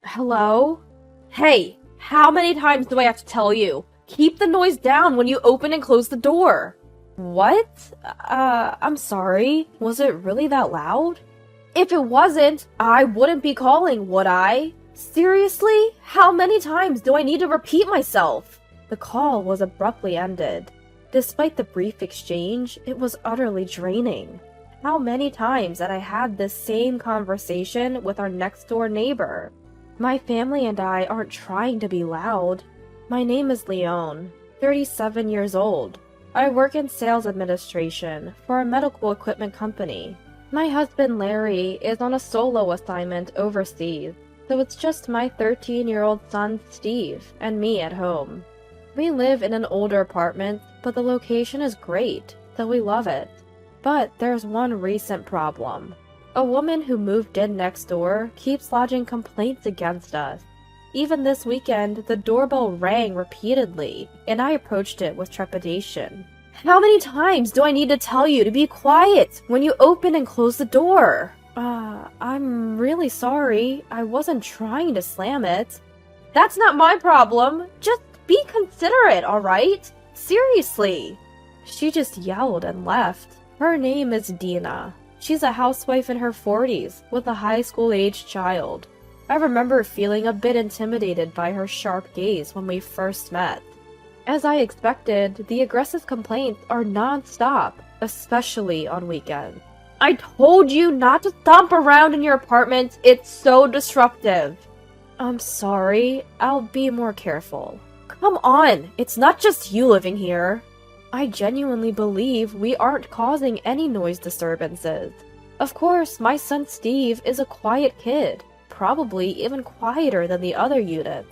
Hello? Hey, how many times do I have to tell you? Keep the noise down when you open and close the door. What? I'm sorry. Was it really that loud? If it wasn't, I wouldn't be calling, would I? Seriously? How many times do I need to repeat myself? The call was abruptly ended. Despite the brief exchange, it was utterly draining. How many times had I had this same conversation with our next door neighbor? My family and I aren't trying to be loud. My name is Leone, 37 years old. I work in sales administration for a medical equipment company. My husband Larry is on a solo assignment overseas, so it's just my 13-year-old son Steve and me at home. We live in an older apartment, but the location is great, so we love it. But there's one recent problem. A woman who moved in next door keeps lodging complaints against us. Even this weekend, the doorbell rang repeatedly, and I approached it with trepidation. How many times do I need to tell you to be quiet when you open and close the door? I'm really sorry. I wasn't trying to slam it. That's not my problem. Just be considerate, alright? Seriously. She just yelled and left. Her name is Dina. She's a housewife in her 40s with a high school-aged child. I remember feeling a bit intimidated by her sharp gaze when we first met. As I expected, the aggressive complaints are non-stop, especially on weekends. I told you not to stomp around in your apartment. It's so disruptive. I'm sorry. I'll be more careful. Come on, it's not just you living here. I genuinely believe we aren't causing any noise disturbances. Of course, my son Steve is a quiet kid, probably even quieter than the other units.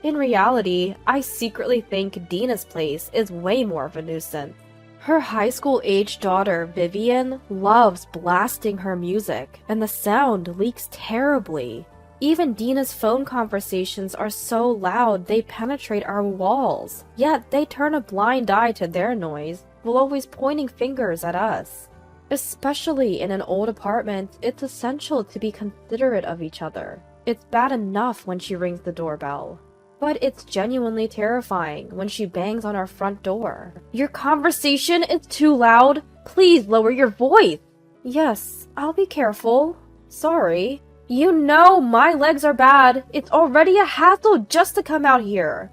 In reality, I secretly think Dina's place is way more of a nuisance. Her high school-aged daughter, Vivian, loves blasting her music, and the sound leaks terribly. Even Dina's phone conversations are so loud they penetrate our walls, yet they turn a blind eye to their noise, while always pointing fingers at us. Especially in an old apartment, it's essential to be considerate of each other. It's bad enough when she rings the doorbell, but it's genuinely terrifying when she bangs on our front door. Your conversation is too loud. Please lower your voice. Yes, I'll be careful. Sorry. You know my legs are bad. It's already a hassle just to come out here.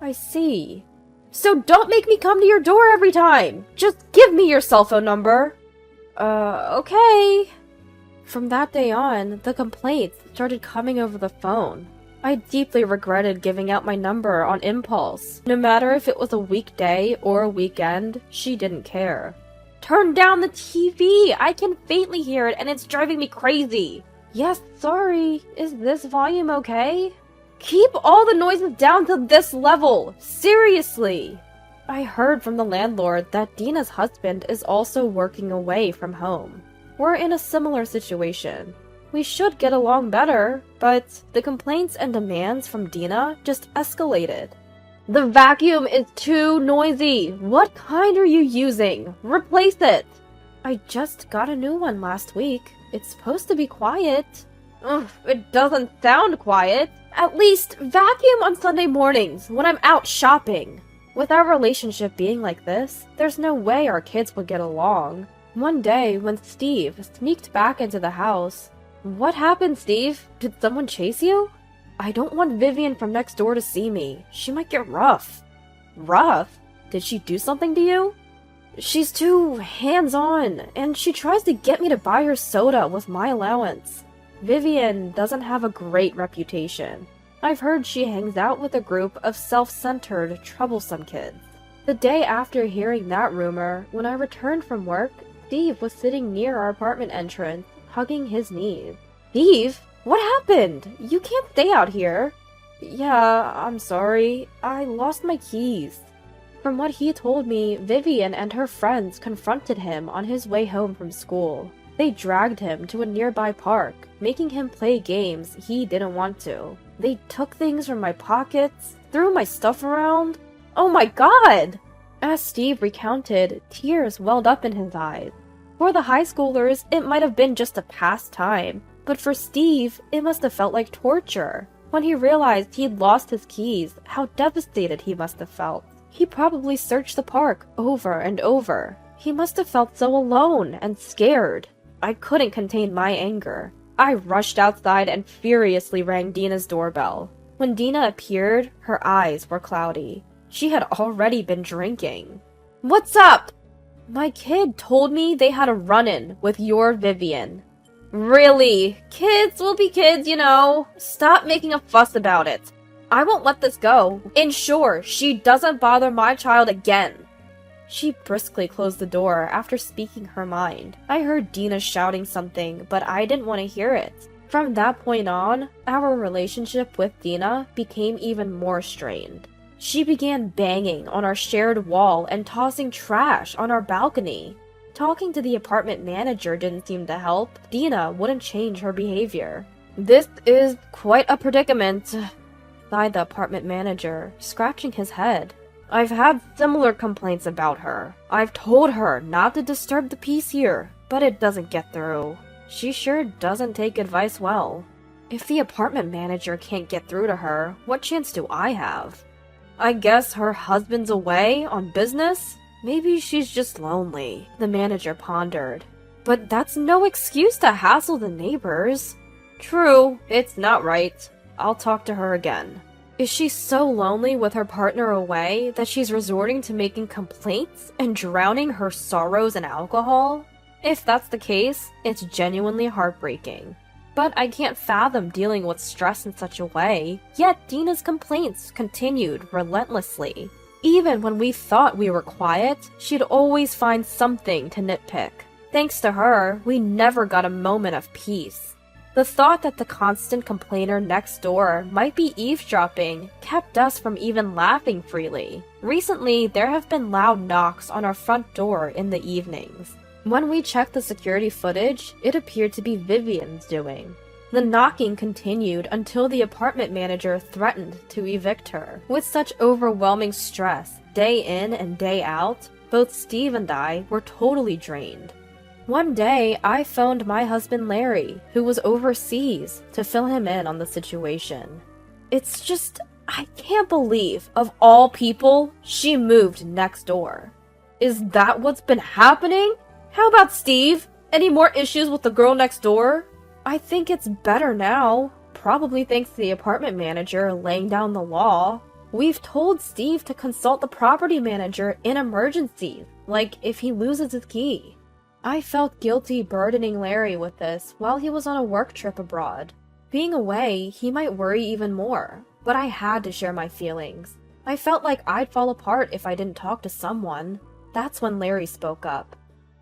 I see. So don't make me come to your door every time. Just give me your cell phone number. Okay. From that day on, the complaints started coming over the phone. I deeply regretted giving out my number on impulse. No matter if it was a weekday or a weekend, she didn't care. Turn down the TV! I can faintly hear it and it's driving me crazy. Yes, sorry. Is this volume okay? Keep all the noises down to this level! Seriously! I heard from the landlord that Dina's husband is also working away from home. We're in a similar situation. We should get along better, but the complaints and demands from Dina just escalated. The vacuum is too noisy! What kind are you using? Replace it! I just got a new one last week. It's supposed to be quiet. Ugh, it doesn't sound quiet. At least vacuum on Sunday mornings when I'm out shopping. With our relationship being like this, there's no way our kids would get along. One day, when Steve sneaked back into the house... What happened, Steve? Did someone chase you? I don't want Vivian from next door to see me. She might get rough. Rough? Did she do something to you? She's too hands-on, and she tries to get me to buy her soda with my allowance. Vivian doesn't have a great reputation. I've heard she hangs out with a group of self-centered, troublesome kids. The day after hearing that rumor, when I returned from work, Steve was sitting near our apartment entrance, hugging his knees. Steve? What happened? You can't stay out here. Yeah, I'm sorry. I lost my keys. From what he told me, Vivian and her friends confronted him on his way home from school. They dragged him to a nearby park, making him play games he didn't want to. They took things from my pockets, threw my stuff around. Oh my god! As Steve recounted, tears welled up in his eyes. For the high schoolers, it might have been just a pastime, but for Steve, it must have felt like torture. When he realized he'd lost his keys, how devastated he must have felt. He probably searched the park over and over. He must have felt so alone and scared. I couldn't contain my anger. I rushed outside and furiously rang Dina's doorbell. When Dina appeared, her eyes were cloudy. She had already been drinking. "What's up?" "My kid told me they had a run-in with your Vivian." "Really? Kids will be kids, you know. Stop making a fuss about it. I won't let this go. Ensure she doesn't bother my child again." She briskly closed the door after speaking her mind. I heard Dina shouting something, but I didn't want to hear it. From that point on, our relationship with Dina became even more strained. She began banging on our shared wall and tossing trash on our balcony. Talking to the apartment manager didn't seem to help. Dina wouldn't change her behavior. "This is quite a predicament," sighed the apartment manager, scratching his head. "I've had similar complaints about her. I've told her not to disturb the peace here, but it doesn't get through. She sure doesn't take advice well. If the apartment manager can't get through to her, what chance do I have? I guess her husband's away on business? Maybe she's just lonely," the manager pondered. "But that's no excuse to hassle the neighbors." "True, it's not right. I'll talk to her again." Is she so lonely with her partner away that she's resorting to making complaints and drowning her sorrows in alcohol? If that's the case, it's genuinely heartbreaking. But I can't fathom dealing with stress in such a way, yet Dina's complaints continued relentlessly. Even when we thought we were quiet, she'd always find something to nitpick. Thanks to her, we never got a moment of peace. The thought that the constant complainer next door might be eavesdropping kept us from even laughing freely. Recently, there have been loud knocks on our front door in the evenings. When we checked the security footage, it appeared to be Vivian's doing. The knocking continued until the apartment manager threatened to evict her. With such overwhelming stress, day in and day out, both Steve and I were totally drained. One day, I phoned my husband Larry, who was overseas, to fill him in on the situation. It's just, I can't believe, of all people, she moved next door. Is that what's been happening? How about Steve? Any more issues with the girl next door? I think it's better now. Probably thanks to the apartment manager laying down the law. We've told Steve to consult the property manager in emergencies, like if he loses his key. I felt guilty burdening Larry with this while he was on a work trip abroad. Being away, he might worry even more, but I had to share my feelings. I felt like I'd fall apart if I didn't talk to someone. That's when Larry spoke up.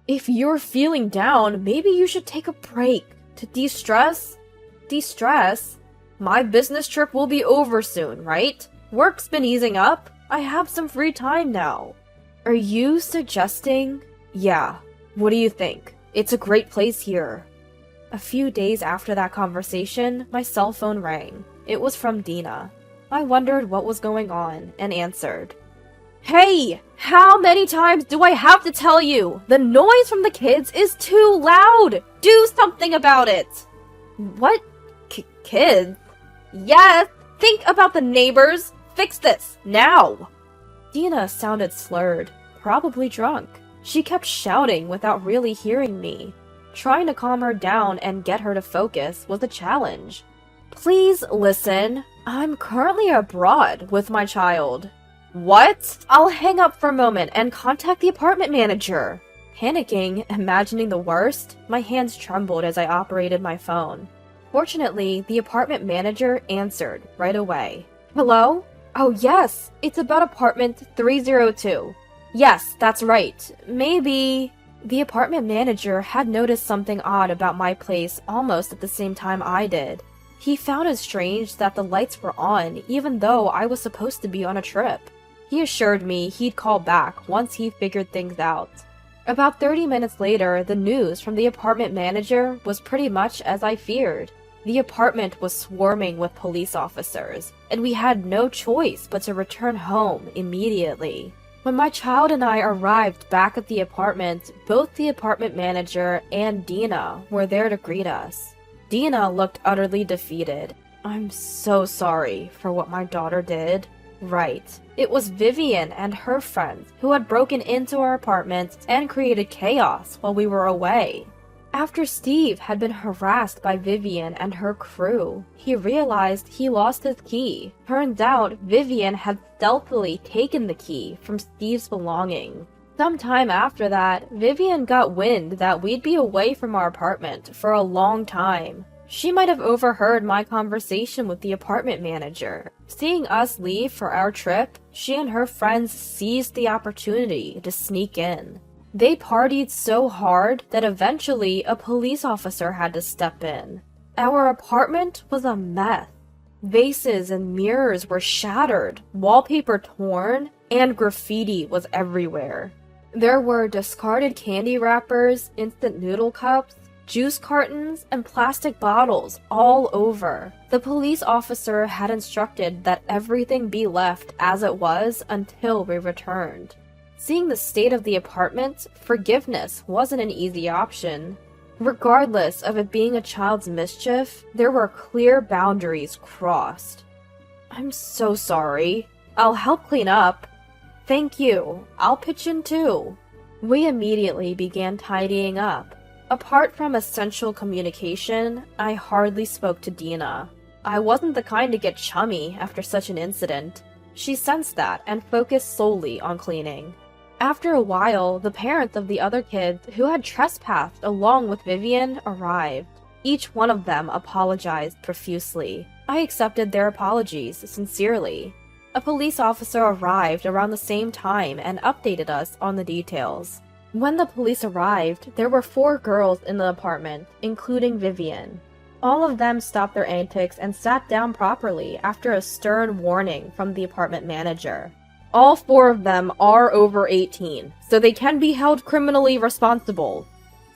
If you're feeling down, maybe you should take a break to de-stress. De-stress? My business trip will be over soon, right? Work's been easing up. I have some free time now. Are you suggesting? Yeah. What do you think? It's a great place here. A few days after that conversation, my cell phone rang. It was from Dina. I wondered what was going on and answered. Hey! How many times do I have to tell you? The noise from the kids is too loud! Do something about it! What? Kids? Yes! Think about the neighbors! Fix this, now! Dina sounded slurred, probably drunk. She kept shouting without really hearing me. Trying to calm her down and get her to focus was a challenge. Please listen. I'm currently abroad with my child. What? I'll hang up for a moment and contact the apartment manager. Panicking, imagining the worst, my hands trembled as I operated my phone. Fortunately, the apartment manager answered right away. Hello? Oh yes, it's about apartment 302. Yes, that's right. Maybe... The apartment manager had noticed something odd about my place almost at the same time I did. He found it strange that the lights were on even though I was supposed to be on a trip. He assured me he'd call back once he figured things out. About 30 minutes later, the news from the apartment manager was pretty much as I feared. The apartment was swarming with police officers, and we had no choice but to return home immediately. When my child and I arrived back at the apartment, both the apartment manager and Dina were there to greet us. Dina looked utterly defeated. I'm so sorry for what my daughter did. Right. It was Vivian and her friends who had broken into our apartment and created chaos while we were away. After Steve had been harassed by Vivian and her crew, he realized he lost his key. Turns out Vivian had stealthily taken the key from Steve's belongings. Sometime after that, Vivian got wind that we'd be away from our apartment for a long time. She might have overheard my conversation with the apartment manager. Seeing us leave for our trip, she and her friends seized the opportunity to sneak in. They partied so hard that eventually a police officer had to step in. Our apartment was a mess. Vases and mirrors were shattered, wallpaper torn, and graffiti was everywhere. There were discarded candy wrappers, instant noodle cups, juice cartons, and plastic bottles all over. The police officer had instructed that everything be left as it was until we returned. Seeing the state of the apartment, forgiveness wasn't an easy option. Regardless of it being a child's mischief, there were clear boundaries crossed. I'm so sorry. I'll help clean up. Thank you. I'll pitch in too. We immediately began tidying up. Apart from essential communication, I hardly spoke to Dina. I wasn't the kind to get chummy after such an incident. She sensed that and focused solely on cleaning. After a while, the parents of the other kids who had trespassed along with Vivian arrived. Each one of them apologized profusely. I accepted their apologies sincerely. A police officer arrived around the same time and updated us on the details. When the police arrived, there were 4 girls in the apartment, including Vivian. All of them stopped their antics and sat down properly after a stern warning from the apartment manager. All 4 of them are over 18, so they can be held criminally responsible.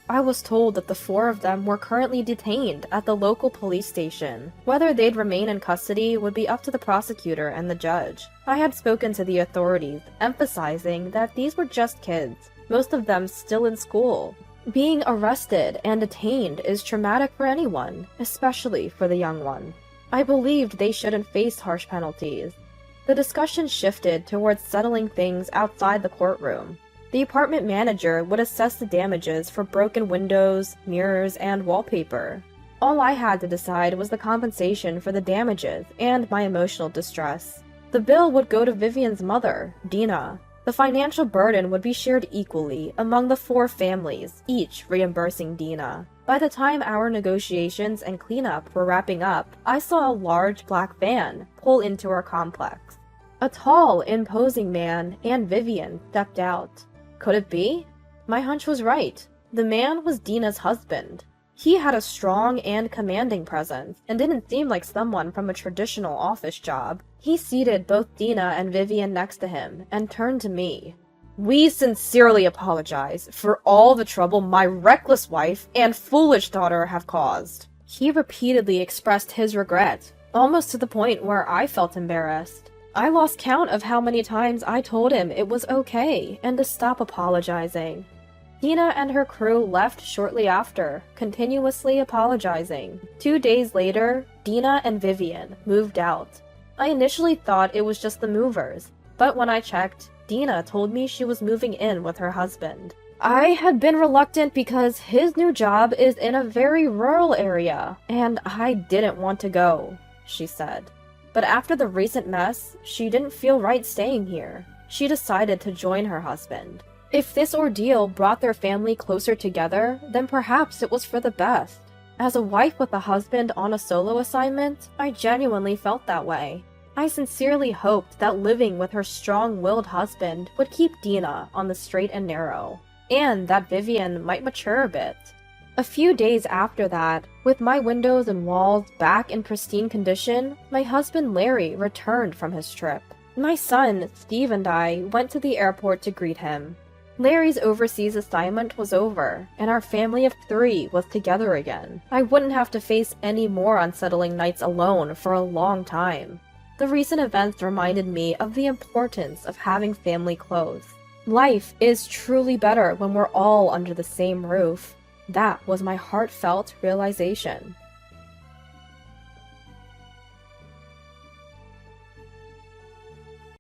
I was told that the 4 of them were currently detained at the local police station. Whether they'd remain in custody would be up to the prosecutor and the judge. I had spoken to the authorities, emphasizing that these were just kids, most of them still in school. Being arrested and detained is traumatic for anyone, especially for the young one. I believed they shouldn't face harsh penalties. The discussion shifted towards settling things outside the courtroom. The apartment manager would assess the damages for broken windows, mirrors, and wallpaper. All I had to decide was the compensation for the damages and my emotional distress. The bill would go to Vivian's mother, Dina. The financial burden would be shared equally among the 4 families, each reimbursing Dina. By the time our negotiations and cleanup were wrapping up, I saw a large black van pull into our complex. A tall, imposing man and Vivian stepped out. Could it be? My hunch was right. The man was Dina's husband. He had a strong and commanding presence, and didn't seem like someone from a traditional office job. He seated both Dina and Vivian next to him, and turned to me. We sincerely apologize for all the trouble my reckless wife and foolish daughter have caused. He repeatedly expressed his regret, almost to the point where I felt embarrassed. I lost count of how many times I told him it was okay and to stop apologizing. Dina and her crew left shortly after, continuously apologizing. 2 days later, Dina and Vivian moved out. I initially thought it was just the movers, but when I checked, Dina told me she was moving in with her husband. I had been reluctant because his new job is in a very rural area, and I didn't want to go, she said. But after the recent mess, she didn't feel right staying here. She decided to join her husband. If this ordeal brought their family closer together, then perhaps it was for the best. As a wife with a husband on a solo assignment, I genuinely felt that way. I sincerely hoped that living with her strong-willed husband would keep Dina on the straight and narrow, and that Vivian might mature a bit. A few days after that, with my windows and walls back in pristine condition, my husband Larry returned from his trip. My son, Steve, and I went to the airport to greet him. Larry's overseas assignment was over, and our family of 3 was together again. I wouldn't have to face any more unsettling nights alone for a long time. The recent events reminded me of the importance of having family close. Life is truly better when we're all under the same roof. That was my heartfelt realization.